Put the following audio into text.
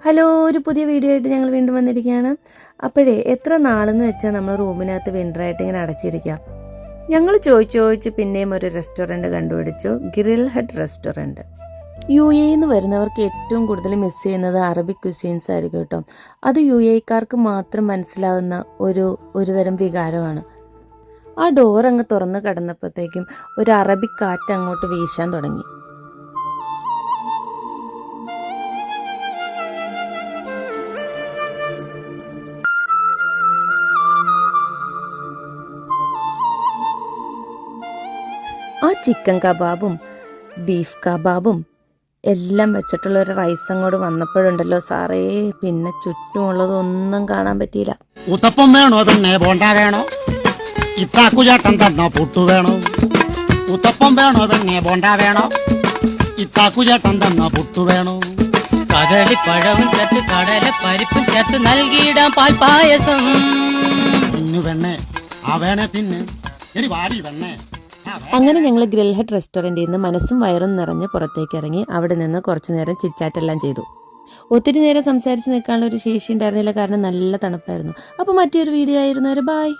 Hello, ഒരു പുതിയ video ആയിട്ട് ഞങ്ങൾ വീണ്ടും വന്നിരിക്കുകയാണ്. അപ്പോഴേ എത്ര നാളെന്ന് വെച്ചാൽ നമ്മൾ റൂമിനകത്ത് വിൻ്ററായിട്ട് ഇങ്ങനെ അടച്ചിരിക്കാം. ഞങ്ങൾ ചോദിച്ച് പിന്നെയും ഒരു റെസ്റ്റോറൻറ്റ് കണ്ടുപിടിച്ചു, ഗ്രിൽ ഹട്ട് റെസ്റ്റോറൻറ്റ്. UAE വരുന്നവർക്ക് ഏറ്റവും കൂടുതൽ മിസ് ചെയ്യുന്നത് അറബിക് ക്യുസീൻസ് ആയിരിക്കും കേട്ടോ. അത് UAEക്കാർക്ക് മാത്രം മനസ്സിലാകുന്ന ഒരു തരം വികാരമാണ്. ആ ഡോർ അങ്ങ് തുറന്ന് കിടന്നപ്പോഴത്തേക്കും ഒരു അറബിക് കാറ്റ് അങ്ങോട്ട് വീശാൻ തുടങ്ങി. ആ ചിക്കൻ കബാബും ബീഫ് കബാബും എല്ലാം വെച്ചിട്ടുള്ള ഒരു റൈസ് അങ്ങോട്ട് വന്നപ്പോഴുണ്ടല്ലോ സാറേ, പിന്നെ ചുറ്റുമുള്ളതൊന്നും കാണാൻ പറ്റിയില്ല. ഉത്തപ്പം വേണോ പിന്നെ ബോണ്ട വേണോ? ഇത്താക്കുചേട്ടൻ തന്ന പുട്ടു വേണോ? ഉത്തപ്പം വേണോ പിന്നെ ബോണ്ട വേണോ? ഇത്താക്കുചേട്ടൻ തന്ന പുട്ടു വേണോ? കദളിപ്പഴവും ചേർത്ത് കടല പരിപ്പും ചേർത്ത് നൽകിയിടാം പാൽപായസം. തിന്നു വെണ്ണേ, ആ വേണേ തിന്ന്, എടി വാരി വെണ്ണേ. അങ്ങനെ ഞങ്ങൾ ഗ്രിൽ ഹട്ട് റെസ്റ്റോറൻറ്റിൽ നിന്ന് മനസ്സും വയറും നിറഞ്ഞ് പുറത്തേക്ക് ഇറങ്ങി. അവിടെ നിന്ന് കുറച്ചു നേരം ചിറ്റാറ്റെല്ലാം ചെയ്തു. ഒത്തിരി നേരം സംസാരിച്ച് നിൽക്കാനുള്ള ഒരു ശേഷി ഉണ്ടായിരുന്നില്ല, കാരണം നല്ല തണുപ്പായിരുന്നു. അപ്പോൾ മറ്റൊരു വീഡിയോ ആയിരുന്നു. ബൈ.